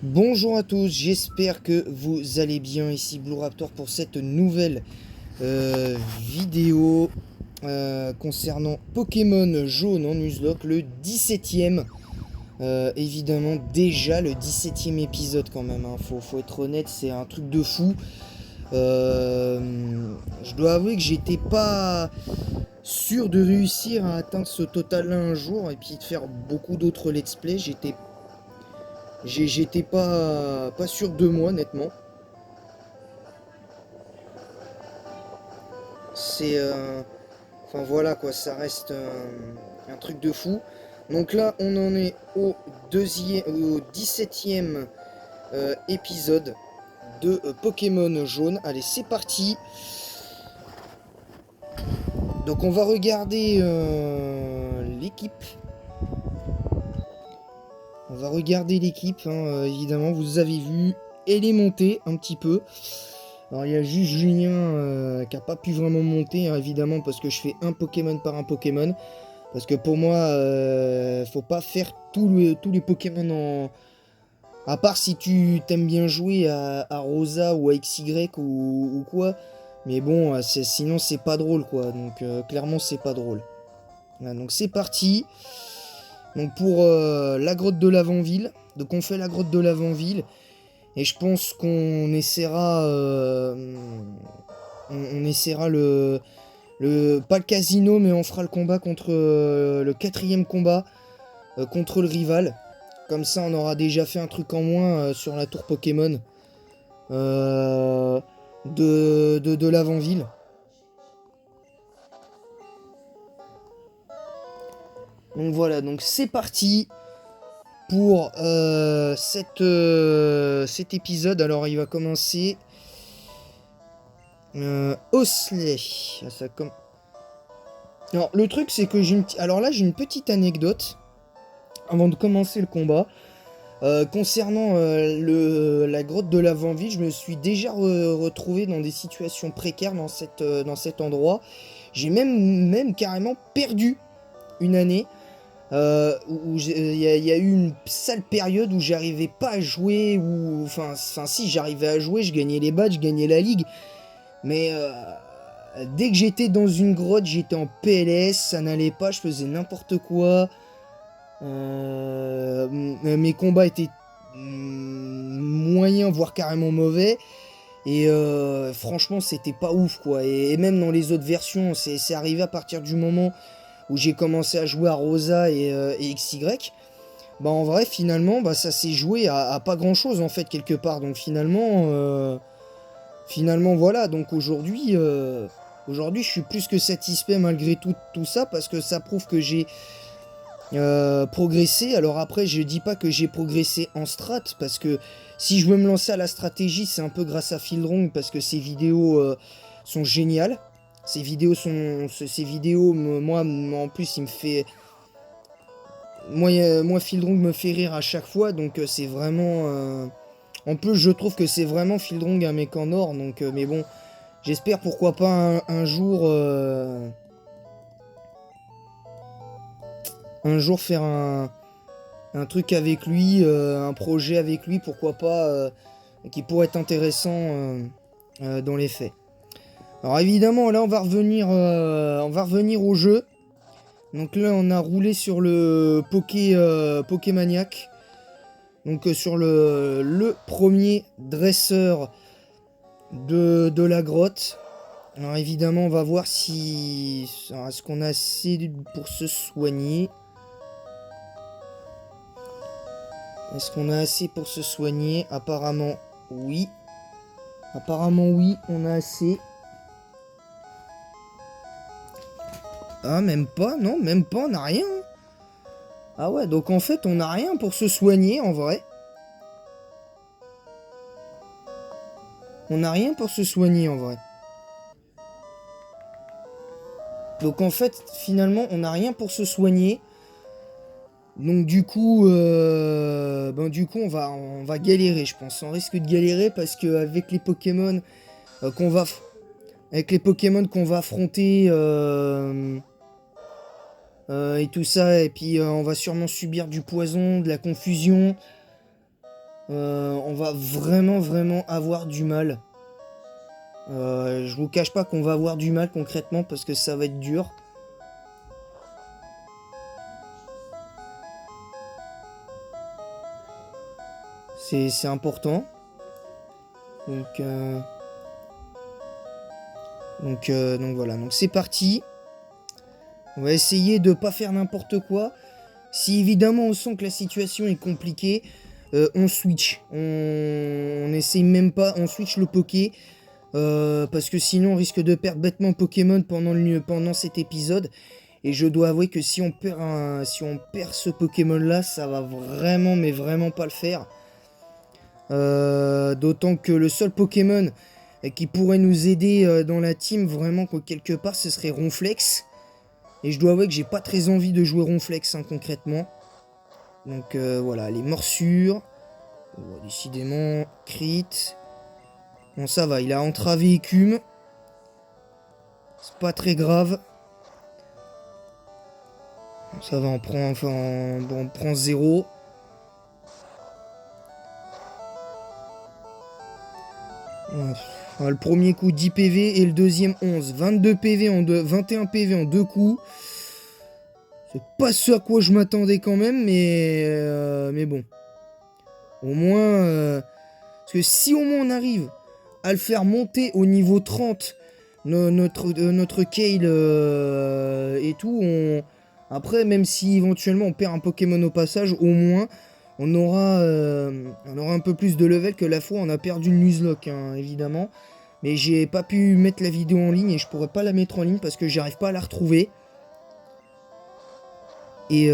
Bonjour à tous, j'espère que vous allez bien. Ici Blue Raptor pour cette nouvelle vidéo concernant Pokémon Jaune en Nuzlocke, le 17ème. Évidemment, déjà le 17ème épisode quand même, hein. Faut être honnête, c'est un truc de fou. Je dois avouer que j'étais pas sûr de réussir à atteindre ce total-là un jour et puis de faire beaucoup d'autres let's play. J'étais pas sûr de moi, nettement. C'est. Enfin voilà quoi, ça reste un truc de fou. Donc là, on en est au 17ème épisode de Pokémon Jaune. Allez, c'est parti. Donc on va regarder l'équipe. On va regarder l'équipe, hein, évidemment, vous avez vu. Elle est montée un petit peu. Alors il y a juste Julien qui a pas pu vraiment monter, hein, évidemment, parce que je fais un Pokémon par un Pokémon. Parce que pour moi, faut pas faire tous les Pokémon en... À part si tu t'aimes bien jouer à Rosa ou à XY ou quoi. Mais bon, sinon c'est pas drôle quoi. Donc clairement c'est pas drôle. Voilà, donc c'est parti. Donc pour la grotte de l'Avant-Ville. Donc on fait la grotte de l'Avant-Ville. Et je pense qu'on essaiera... on essaiera pas le casino, mais on fera le combat contre le quatrième combat contre le rival. Comme ça, on aura déjà fait un truc en moins sur la tour Pokémon de l'avant-ville. Donc voilà, donc c'est parti pour cet épisode. Alors il va commencer Osley. Ah, alors le truc c'est que alors là j'ai une petite anecdote avant de commencer le combat. Concernant la grotte de l'Avant-Ville, je me suis déjà retrouvé dans des situations précaires dans cet endroit. J'ai même carrément perdu une année. Où il y a eu une sale période où j'arrivais pas à jouer. Enfin si, j'arrivais à jouer, je gagnais les badges, je gagnais la ligue. Mais dès que j'étais dans une grotte, j'étais en PLS, ça n'allait pas, je faisais n'importe quoi. Mes combats étaient moyens, voire carrément mauvais. Et franchement, c'était pas ouf quoi. Et même dans les autres versions, c'est arrivé à partir du moment où j'ai commencé à jouer à Rosa et XY. Bah en vrai, finalement, bah, ça s'est joué à pas grand chose en fait, quelque part. Donc finalement voilà. Donc aujourd'hui, je suis plus que satisfait malgré tout ça parce que ça prouve que j'ai progresser. Alors après, je dis pas que j'ai progressé en strat, parce que si je veux me lancer à la stratégie, c'est un peu grâce à Fieldrong, parce que ses vidéos sont géniales. Ces vidéos, moi, en plus, il me fait... Moi, Fieldrong me fait rire à chaque fois, donc c'est vraiment... En plus, je trouve que c'est vraiment Fieldrong un mec en or, donc... mais bon, j'espère pourquoi pas un jour... un jour faire un truc avec lui, un projet avec lui, pourquoi pas, qui pourrait être intéressant dans les faits. Alors évidemment, là, on va revenir au jeu. Donc là, on a roulé sur le Pokémaniac. Donc sur le premier dresseur de la grotte. Alors évidemment, on va voir si... Est-ce qu'on a assez pour se soigner? Est-ce qu'on a assez pour se soigner? Apparemment, oui. Apparemment, oui, on a assez. Ah, même pas, non, même pas, on n'a rien. Ah ouais, donc en fait, on n'a rien pour se soigner, en vrai. On n'a rien pour se soigner, en vrai. Donc en fait, finalement, on n'a rien pour se soigner. Donc du coup, on va galérer, je pense. On risque de galérer parce que avec les Pokémon qu'on va, avec les Pokémon qu'on va affronter et tout ça, et puis on va sûrement subir du poison, de la confusion. On va vraiment avoir du mal. Je vous cache pas qu'on va avoir du mal concrètement parce que ça va être dur. C'est important. Donc voilà, donc c'est parti. On va essayer de pas faire n'importe quoi. Si évidemment on sent que la situation est compliquée, on switch. On essaye même pas, on switch le Poké. Parce que sinon on risque de perdre bêtement Pokémon pendant cet épisode. Et je dois avouer que si on perd ce Pokémon là, ça va vraiment mais vraiment pas le faire. D'autant que le seul Pokémon qui pourrait nous aider dans la team, vraiment quelque part, ce serait Ronflex. Et je dois avouer que j'ai pas très envie de jouer Ronflex hein, concrètement. Donc voilà, les morsures. Décidément, crit. Bon ça va, il a entravé Écume. C'est pas très grave. Ça va, on prend 0. Le premier coup 10 PV et le deuxième 11. 22 PV en 21 PV en 2 coups. C'est pas ce à quoi je m'attendais quand même, mais bon. Au moins... parce que si au moins on arrive à le faire monter au niveau 30, notre Kale et tout, après, même si éventuellement on perd un Pokémon au passage, au moins on aura un peu plus de level que la fois on a perdu le Nuzlocke, hein, évidemment. Mais j'ai pas pu mettre la vidéo en ligne et je pourrais pas la mettre en ligne parce que j'arrive pas à la retrouver. Et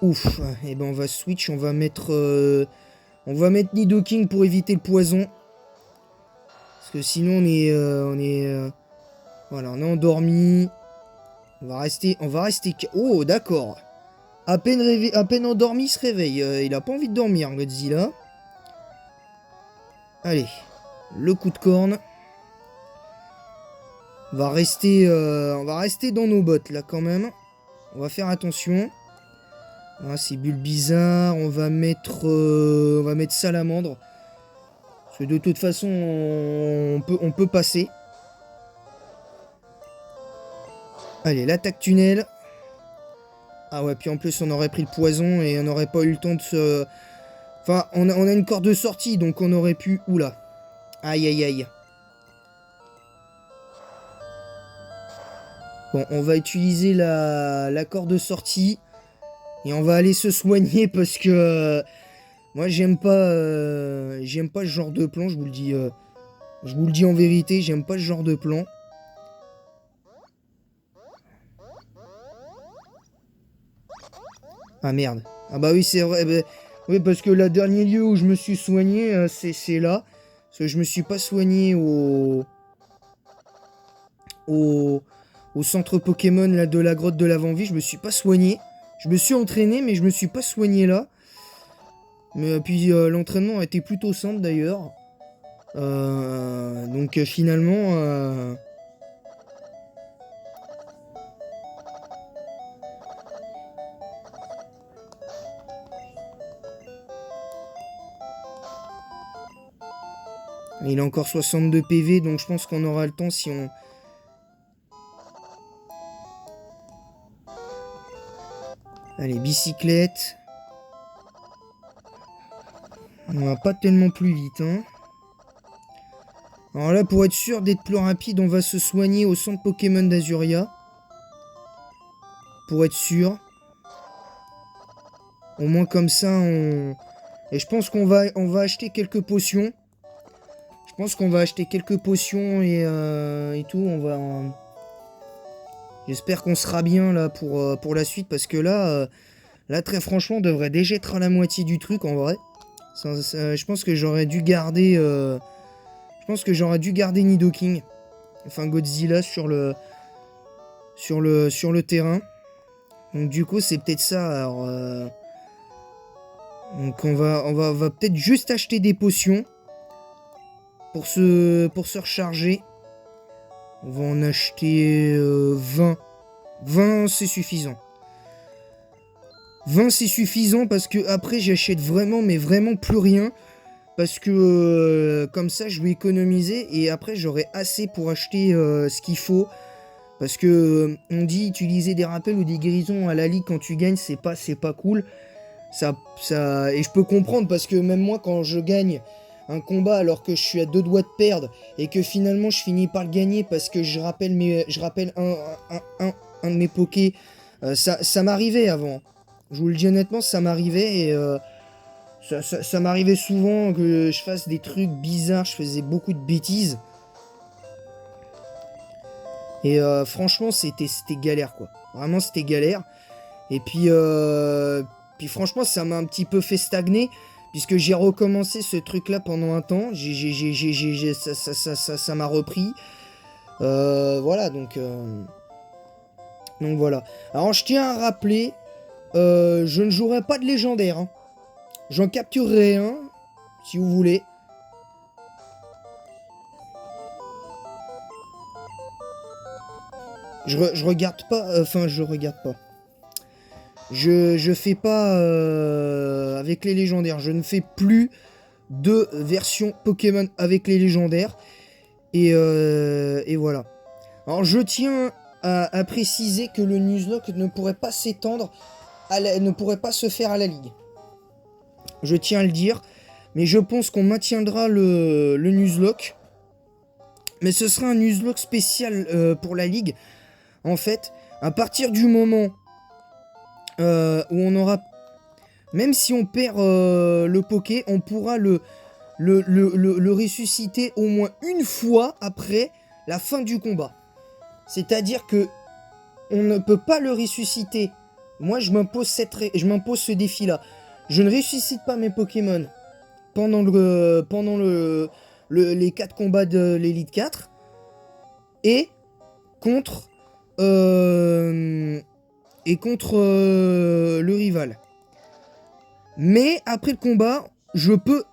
ouf, et ben on va switch, on va mettre Nidoking pour éviter le poison. Parce que sinon voilà, on est endormi. On va rester. Oh, d'accord. À peine endormi, il se réveille. Il a pas envie de dormir, Godzilla. Allez, le coup de corne. On va rester dans nos bottes là quand même. On va faire attention. Ah, c'est Bulbizarre. On va mettre Salamandre. Parce que de toute façon, on peut passer. Allez, l'attaque tunnel. Ah ouais, puis en plus on aurait pris le poison et on n'aurait pas eu le temps de se... Enfin, on a une corde de sortie, donc on aurait pu... Oula. Aïe, aïe, aïe. Bon, on va utiliser la corde de sortie. Et on va aller se soigner parce que... moi, j'aime pas ce genre de plan, je vous le dis... je vous le dis en vérité, j'aime pas ce genre de plan. Ah merde. Ah bah oui, c'est vrai. Bah, oui, parce que le dernier lieu où je me suis soigné, c'est là. Parce que je me suis pas soigné au centre Pokémon là, de la grotte de l'avant-vie. Je me suis pas soigné. Je me suis entraîné, mais je me suis pas soigné là. Mais puis l'entraînement a été plutôt simple d'ailleurs. Donc finalement... il a encore 62 PV, donc je pense qu'on aura le temps si on... Allez, bicyclette. On va pas tellement plus vite, hein. Alors là, pour être sûr d'être plus rapide, on va se soigner au centre Pokémon d'Azuria. Pour être sûr. Au moins comme ça, on... Et je pense qu'on va acheter quelques potions. Je pense qu'on va acheter quelques potions et tout. J'espère qu'on sera bien là pour la suite. Parce que là, très franchement, on devrait déjà être à la moitié du truc en vrai. Je pense que j'aurais dû garder... je pense que j'aurais dû garder Nidoking. Enfin, Godzilla sur le terrain. Donc du coup, c'est peut-être ça. Alors, donc on va peut-être juste acheter des potions. Pour se recharger. On va en acheter 20. 20, c'est suffisant. 20 c'est suffisant parce que après j'achète vraiment, mais vraiment plus rien. Parce que comme ça je vais économiser et après j'aurai assez pour acheter ce qu'il faut. Parce que on dit utiliser des rappels ou des guérisons à la ligue quand tu gagnes, c'est pas cool. Et je peux comprendre parce que même moi quand je gagne un combat alors que je suis à 2 doigts de perdre et que finalement je finis par le gagner parce que je rappelle un de mes pokés, ça m'arrivait avant. Je vous le dis honnêtement, ça m'arrivait et ça m'arrivait souvent que je fasse des trucs bizarres, je faisais beaucoup de bêtises. Et franchement, c'était galère, quoi. Vraiment, c'était galère. Et puis franchement, ça m'a un petit peu fait stagner, puisque j'ai recommencé ce truc-là pendant un temps. Ça m'a repris. Voilà, donc voilà. Alors, je tiens à rappeler, je ne jouerai pas de légendaire, hein. J'en capturerai un, si vous voulez. Je regarde pas, enfin je regarde pas. Je fais pas avec les légendaires. Je ne fais plus de version Pokémon avec les légendaires. Et voilà. Alors je tiens à préciser que le Nuzlocke ne pourrait pas s'étendre, ne pourrait pas se faire à la Ligue. Je tiens à le dire. Mais je pense qu'on maintiendra le Nuzlocke. Mais ce sera un Nuzlocke spécial pour la Ligue. En fait, à partir du moment où on aura... Même si on perd le Poké, on pourra le ressusciter au moins une fois après la fin du combat. C'est-à-dire que on ne peut pas le ressusciter. Moi, je m'impose ce défi-là. Je ne ressuscite pas mes Pokémon pendant les 4 combats de l'Elite 4. Et contre... le rival. Mais après le combat, je peux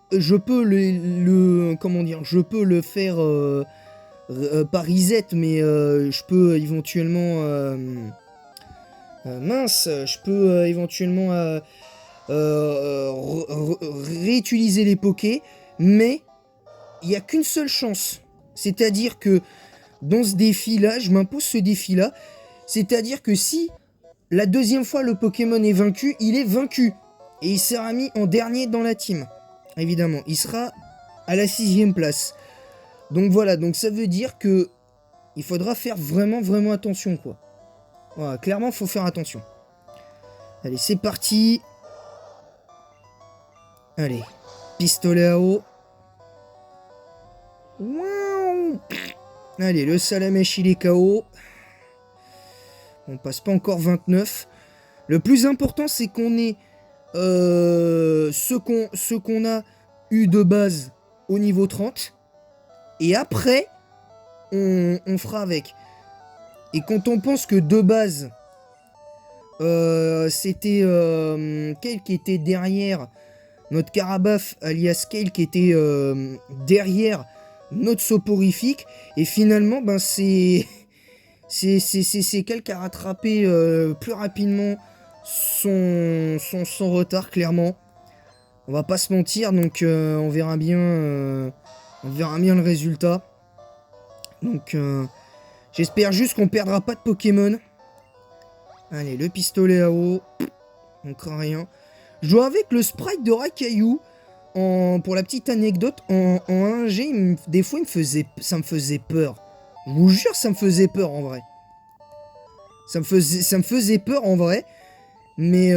comment dire, je peux le faire pas reset, mais je peux éventuellement je peux éventuellement réutiliser les pokés, mais il n'y a qu'une seule chance. C'est-à-dire que dans ce défi-là, je m'impose ce défi-là. C'est-à-dire que si la deuxième fois le Pokémon est vaincu, il est vaincu. Et il sera mis en dernier dans la team. Évidemment, il sera à la 6ème place. Donc voilà, donc ça veut dire que il faudra faire vraiment attention, quoi. Voilà, clairement, il faut faire attention. Allez, c'est parti. Allez, pistolet à eau. Wow. Allez, le Salamèche, il est KO. On passe pas encore 29. Le plus important, c'est qu'on ait ce qu'on a eu de base au niveau 30. Et après, on fera avec. Et quand on pense que de base, c'était Kale qui était derrière notre Carabaf, alias Kale qui était derrière notre Soporifique. Et finalement, ben c'est Kale qui a rattrapé plus rapidement son retard, clairement. On va pas se mentir, donc on verra bien le résultat. Donc j'espère juste qu'on perdra pas de Pokémon. Allez, le pistolet à eau. On craint rien. Je joue avec le sprite de Rakayu. Pour la petite anecdote, en 1G, des fois ça me faisait peur. Je vous jure, ça me faisait peur en vrai. Ça me faisait peur en vrai. Mais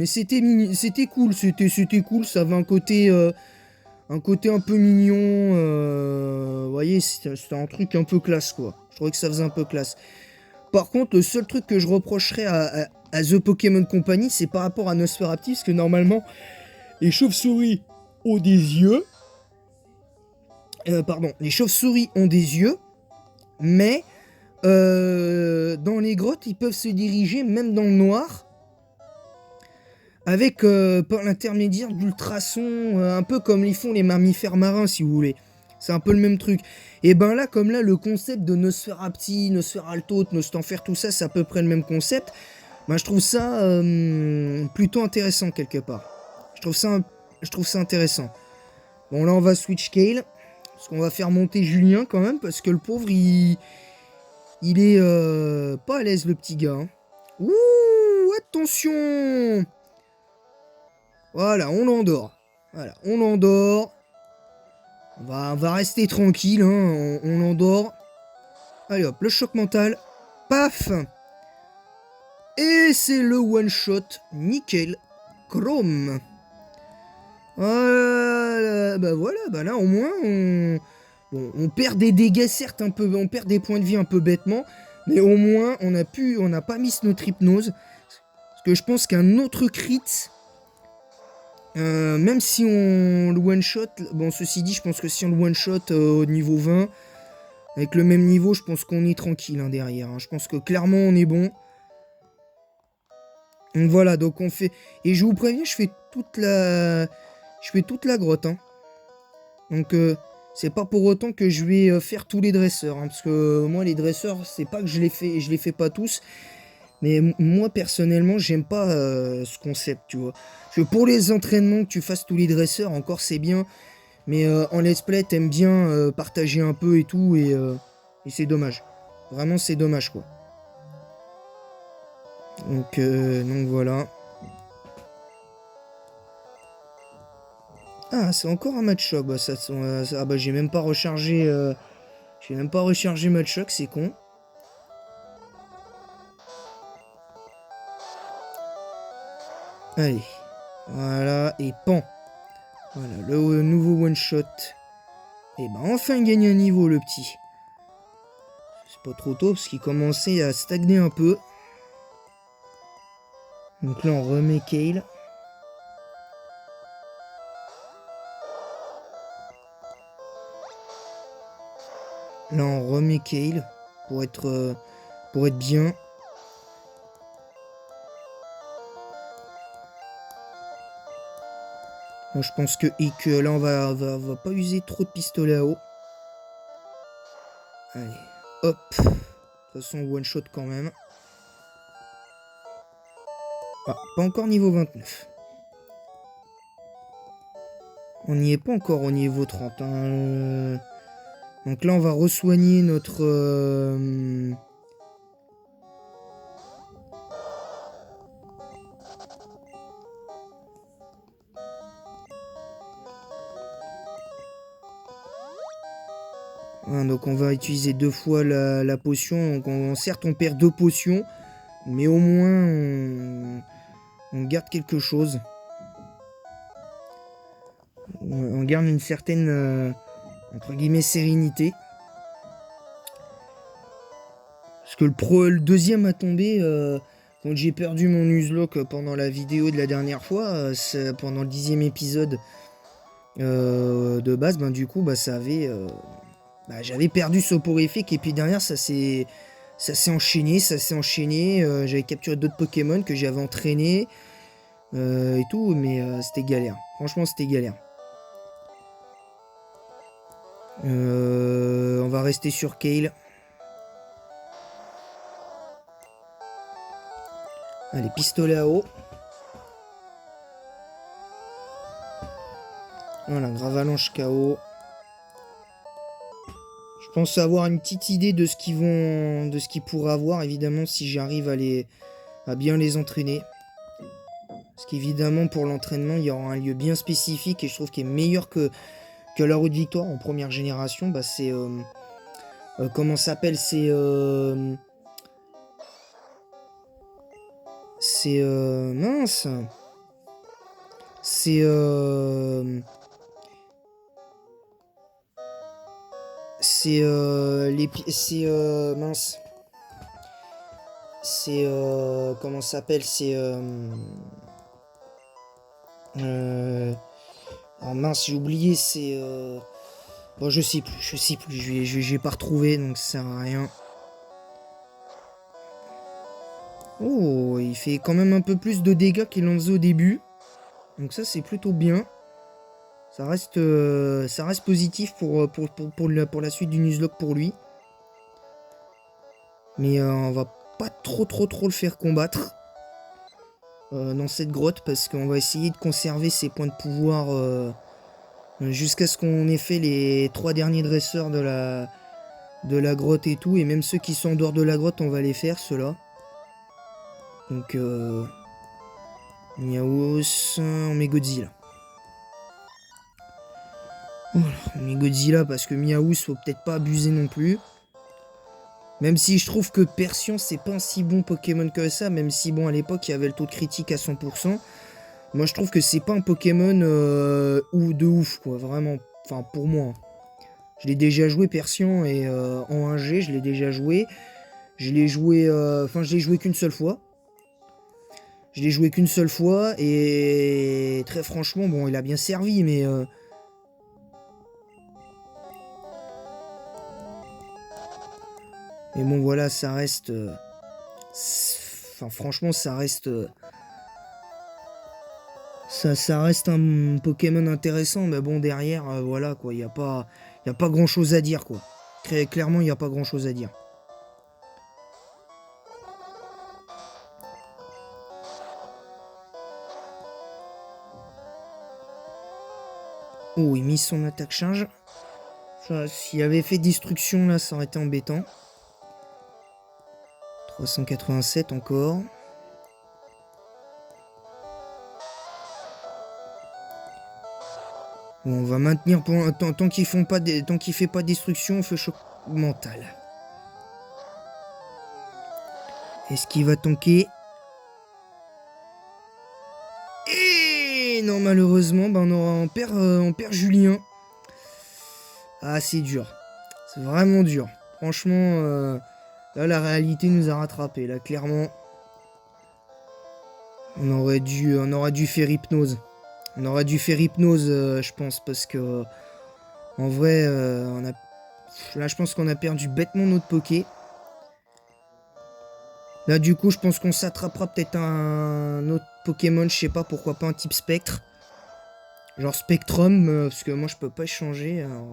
c'était cool. C'était cool. Ça avait un côté un peu mignon. Vous voyez, c'était un truc un peu classe, quoi. Je trouvais que ça faisait un peu classe. Par contre, le seul truc que je reprocherais à The Pokémon Company, c'est par rapport à Nosferatu, parce que normalement, les chauves-souris ont des yeux. Les chauves-souris ont des yeux, mais dans les grottes, ils peuvent se diriger même dans le noir, avec par l'intermédiaire d'ultrasons, un peu comme les font les mammifères marins, si vous voulez. C'est un peu le même truc. Et ben là, comme là, le concept de Nosferapti, Nosferalto, Nostanfer, tout ça, c'est à peu près le même concept. Bah, je trouve ça plutôt intéressant quelque part. Je trouve ça intéressant. Bon, là, on va switch Kale. Parce qu'on va faire monter Julien quand même. Parce que le pauvre, il est pas à l'aise, le petit gars. Hein. Ouh, attention! Voilà, on l'endort. Voilà, on l'endort. On va rester tranquille, hein. On l'endort. Allez hop, le choc mental. Paf! Et c'est le one-shot nickel chrome. Voilà, bah là au moins on perd des dégâts certes un peu, on perd des points de vie un peu bêtement, mais au moins on n'a pas mis notre hypnose. Parce que je pense qu'un autre crit, même si on le one-shot, bon ceci dit je pense que si on le one-shot au niveau 20, avec le même niveau je pense qu'on est tranquille hein, derrière. Hein. Je pense que clairement on est bon. Donc voilà, donc on fait... Et je vous préviens, je fais toute la grotte. Hein. Donc c'est pas pour autant que je vais faire tous les dresseurs. Hein, parce que moi les dresseurs, c'est pas que je les fais pas tous. Mais moi personnellement, j'aime pas ce concept, tu vois. Parce que pour les entraînements, que tu fasses tous les dresseurs, encore c'est bien. Mais en let's play, t'aimes bien partager un peu et tout. Et c'est dommage. Vraiment, c'est dommage, quoi. Donc voilà. Ah, c'est encore un match choc. Bah, bah, j'ai même pas rechargé. J'ai même pas rechargé match choc, c'est con. Allez. Voilà. Et pan. Voilà, le nouveau one shot. Et bah, enfin, il gagne un niveau, le petit. C'est pas trop tôt parce qu'il commençait à stagner un peu. Donc là, on remet Kale. Là, on remet Kale pour être bien. Moi, je pense que là, on va pas user trop de pistolets à eau. Allez, hop. De toute façon, one shot quand même. Ah, pas encore niveau 29. On n'y est pas encore au niveau 30. Hein. Donc là, on va re-soigner notre... Hein, donc on va utiliser 2 fois la potion. Donc certes, on perd 2 potions. Mais au moins, on garde quelque chose. On garde une certaine... entre guillemets, sérénité. Parce que le deuxième a tombé quand j'ai perdu mon Nuzlocke pendant la vidéo de la dernière fois, pendant le 10e épisode de base, ben du coup, bah, ça avait... j'avais perdu soporifique et puis derrière, ça s'est enchaîné, j'avais capturé d'autres Pokémon que j'avais entraînés et tout, mais c'était galère. Franchement, c'était galère. On va rester sur Kale. Allez, pistolet à eau. Voilà, Gravalanche KO. Je pense avoir une petite idée de ce qu'ils pourraient avoir, évidemment, si j'arrive à bien les entraîner. Parce qu'évidemment, pour l'entraînement, il y aura un lieu bien spécifique et je trouve qu'il est meilleur que la route de victoire en première génération. Bah, c'est... comment ça s'appelle? C'est... mince. C'est... mince. C'est... comment ça s'appelle? C'est... alors mince, j'ai oublié, c'est... Bon, je sais plus, je vais pas retrouver, donc ça sert à rien. Oh, il fait quand même un peu plus de dégâts qu'il en faisait au début. Donc ça, c'est plutôt bien. Ça reste positif pour la suite du Nuzlocke pour lui. Mais on va pas trop le faire combattre. dans cette grotte parce qu'on va essayer de conserver ces points de pouvoir jusqu'à ce qu'on ait fait les 3 derniers dresseurs de la grotte et tout. Et même ceux qui sont en dehors de la grotte, on va les faire, ceux-là. Donc, Miaos, on met Godzilla. Voilà, on met Godzilla parce que Miaous, faut peut-être pas abuser non plus. Même si je trouve que Persian, c'est pas un si bon Pokémon que ça, même si, bon, à l'époque, il y avait le taux de critique à 100%. Moi, je trouve que c'est pas un Pokémon ou de ouf, quoi, vraiment. Enfin, pour moi. Je l'ai déjà joué, Persian, et en 1G, je l'ai déjà joué. Je l'ai joué... Enfin, je l'ai joué qu'une seule fois. Je l'ai joué qu'une seule fois, et très franchement, bon, il a bien servi, mais... Mais bon, voilà, ça reste... Enfin, franchement, ça reste... Ça reste un Pokémon intéressant, mais bon, derrière, voilà, quoi, il n'y a pas grand-chose à dire, quoi. Très clairement, il n'y a pas grand-chose à dire. Oh, il mise son attaque charge. S'il avait fait destruction, là, ça aurait été embêtant. 387 encore. Bon, on va maintenir pour un temps, tant qu'il fait pas destruction, on fait choc mental. Est-ce qu'il va tanker? Et non, malheureusement, ben on perd Julien. Ah, c'est dur. C'est vraiment dur. Franchement, là, la réalité nous a rattrapés. Là, clairement, on aurait dû faire hypnose. On aurait dû faire hypnose, je pense, parce que en vrai, là, je pense qu'on a perdu bêtement notre Poké. Là, du coup, je pense qu'on s'attrapera peut-être un autre Pokémon, je sais pas, pourquoi pas un type Spectre. Genre Spectrum, parce que moi, je peux pas échanger. Alors,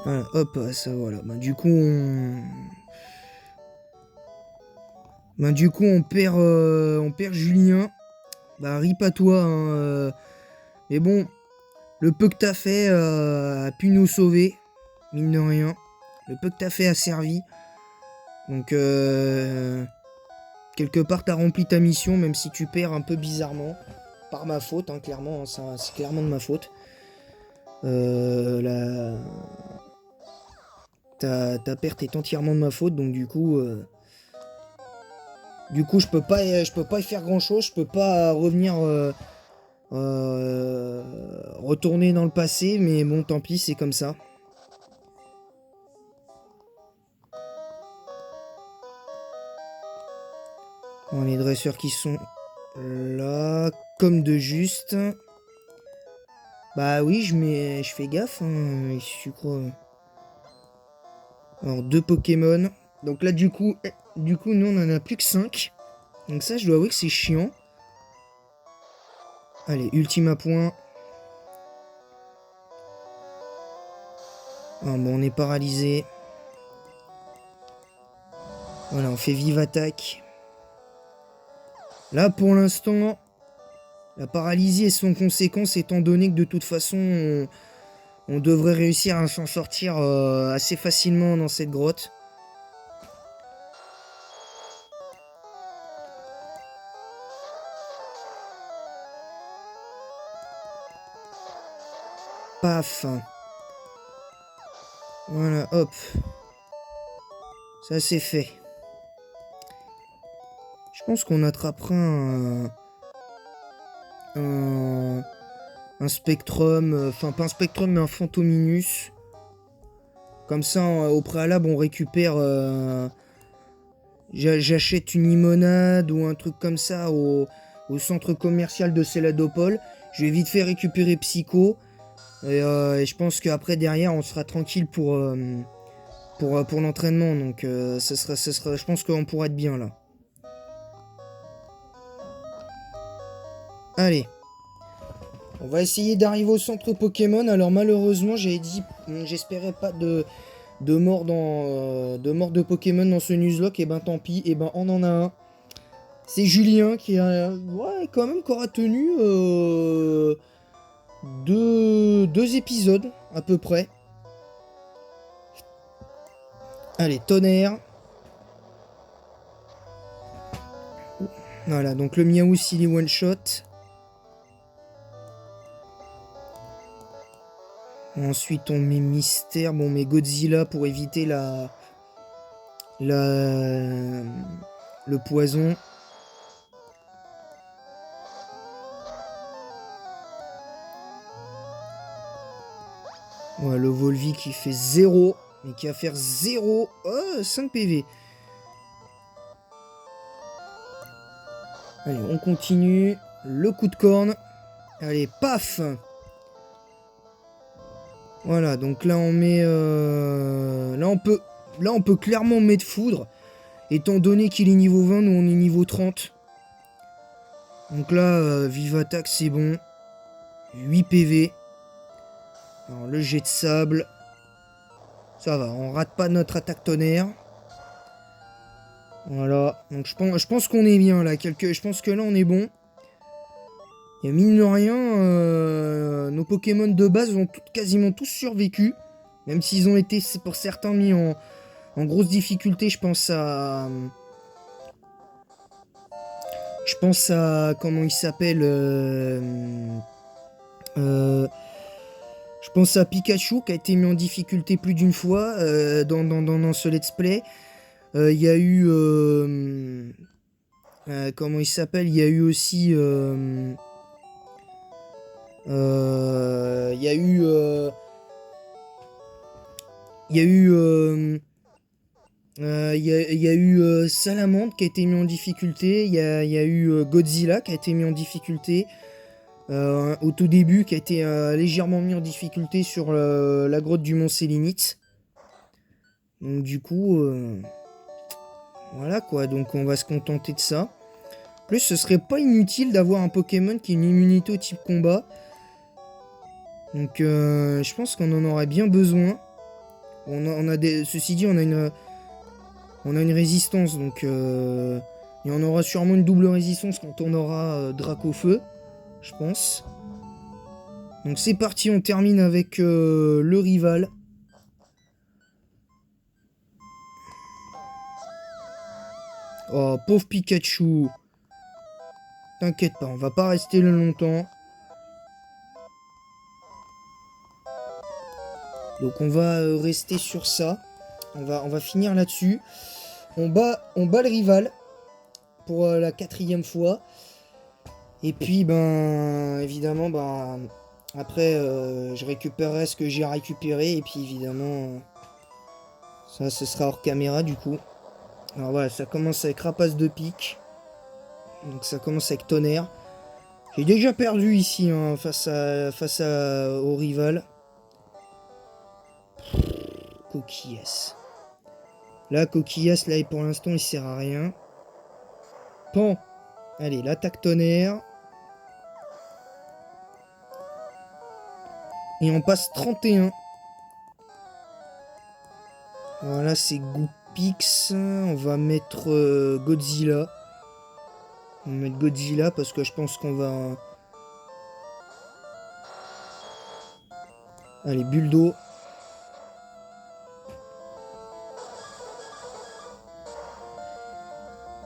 voilà, hop, ça, voilà. Bah, du coup, on perd Julien. Bah, rip à toi, hein, mais bon, le peu que t'as fait a pu nous sauver, mine de rien. Le peu que t'as fait a servi. Donc, quelque part, t'as rempli ta mission, même si tu perds un peu bizarrement. Par ma faute, hein, clairement. Hein, c'est clairement de ma faute. Ta perte est entièrement de ma faute, donc du coup, je peux pas y faire grand chose. Je peux pas revenir, retourner dans le passé, mais bon, tant pis, c'est comme ça. Bon, les dresseurs qui sont là, comme de juste. Bah oui, je fais gaffe, hein, je crois. Alors, 2 Pokémon. Donc là, du coup, nous, on en a plus que 5. Donc ça, je dois avouer que c'est chiant. Allez, ultime point. Ah, bon, on est paralysé. Voilà, on fait vive attaque. Là, pour l'instant, la paralysie est sans conséquence, étant donné que de toute façon, on devrait réussir à s'en sortir assez facilement dans cette grotte. Paf. Voilà, hop. Ça, c'est fait. Je pense qu'on attrapera un Spectrum, enfin pas un Spectrum mais un Fantominus. Comme ça, au préalable, on récupère... J'achète une limonade ou un truc comme ça au centre commercial de Céladopol. Je vais vite fait récupérer Psycho. Et je pense qu'après, derrière, on sera tranquille pour l'entraînement. Donc, je pense qu'on pourra être bien là. Allez. On va essayer d'arriver au centre Pokémon. Alors malheureusement, j'avais dit, j'espérais pas de de morts de Pokémon dans ce Nuzlocke, et ben tant pis, et ben on en a un. C'est Julien qui a, ouais, quand même, qui aura tenu deux épisodes à peu près. Allez, tonnerre. Voilà, donc le Miaou Silly One Shot. Ensuite, on met Mystère. Bon, on met Godzilla pour éviter le poison. Ouais, le Volvi qui fait 0. Mais qui va faire 0. Oh, 5 PV. Allez, on continue. Le coup de corne. Allez, paf. Voilà, donc là on met... Là on peut clairement mettre foudre. Étant donné qu'il est niveau 20, nous on est niveau 30. Donc là, vive attaque, c'est bon. 8 PV. Alors le jet de sable. Ça va, on rate pas notre attaque tonnerre. Voilà, donc je pense qu'on est bien là. Je pense que là on est bon. Et mine de rien, nos Pokémon de base ont quasiment tous survécu. Même s'ils ont été, pour certains, mis en grosse difficulté. Je pense à... Comment il s'appelle je pense à Pikachu qui a été mis en difficulté plus d'une fois dans ce let's play. Il y a eu... comment il s'appelle? Il y a eu aussi... il y a eu... il y a eu... il y a eu Salamandre qui a été mis en difficulté. Il y a eu Godzilla qui a été mis en difficulté. Au tout début, qui a été légèrement mis en difficulté sur la grotte du Mont Sélénite. Donc du coup... voilà quoi, donc on va se contenter de ça. En plus, ce serait pas inutile d'avoir un Pokémon qui a une immunité au type combat. Donc je pense qu'on en aurait bien besoin. Ceci dit, on a une résistance, donc il y en aura sûrement une double résistance quand on aura Dracofeu, je pense. Donc c'est parti, on termine avec le rival. Oh, pauvre Pikachu. T'inquiète pas, on va pas rester là longtemps. Donc on va rester sur ça. On va finir là-dessus. On bat le rival pour la 4e fois. Et puis ben évidemment ben après je récupérerai ce que j'ai à récupérer. Et puis évidemment ça ce sera hors caméra du coup. Alors voilà, ça commence avec Rapace de pique. Donc ça commence avec Tonnerre. J'ai déjà perdu ici hein, face au rival. Coquillasse. Là, Coquillasse, là, pour l'instant, il sert à rien. Pan. Allez, l'attaque tonnerre. Et on passe 31. Voilà, c'est Goupix. On va mettre Godzilla. On va mettre Godzilla parce que je pense qu'on va... Allez, bulle d'eau.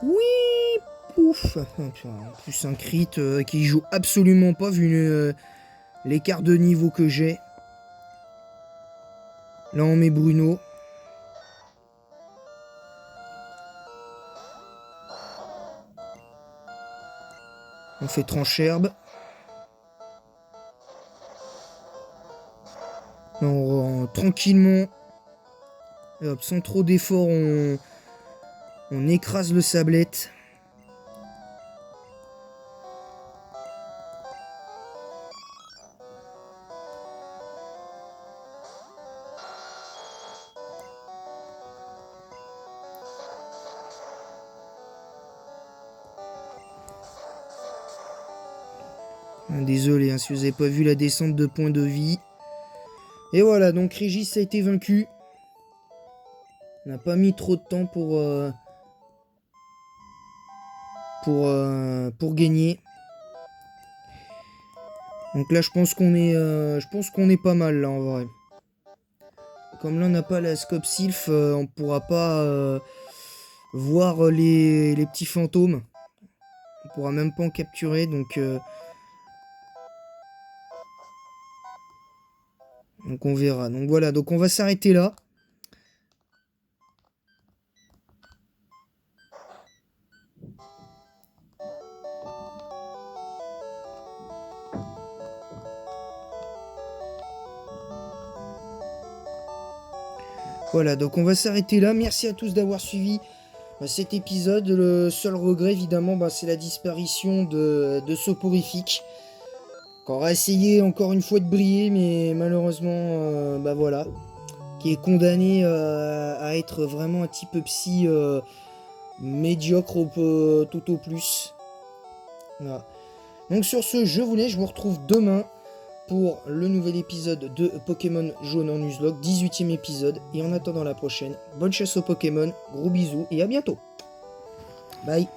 Oui, pouf. En plus un crit qui joue absolument pas vu l'écart de niveau que j'ai. Là on met Bruno. On fait trancherbe. Tranquillement. Et hop, sans trop d'efforts, on écrase le sablette. Désolé hein, si vous n'avez pas vu la descente de points de vie. Et voilà, donc Régis a été vaincu. On n'a pas mis trop de temps pour gagner. Donc là, je pense qu'on est pas mal, là, en vrai. Comme là, on n'a pas la scope sylph, on pourra pas voir les petits fantômes. On pourra même pas en capturer, donc on verra. Donc voilà, donc on va s'arrêter là. Voilà, donc on va s'arrêter là. Merci à tous d'avoir suivi cet épisode. Le seul regret, évidemment, c'est la disparition de Soporifique. On aura essayé encore une fois de briller, mais malheureusement, voilà. Qui est condamné à être vraiment un type psy médiocre tout au plus. Voilà. Donc sur ce, je vous laisse, je vous retrouve demain pour le nouvel épisode de Pokémon Jaune en Nuzlocke, 18ème épisode. Et en attendant la prochaine, bonne chasse aux Pokémon, gros bisous et à bientôt. Bye.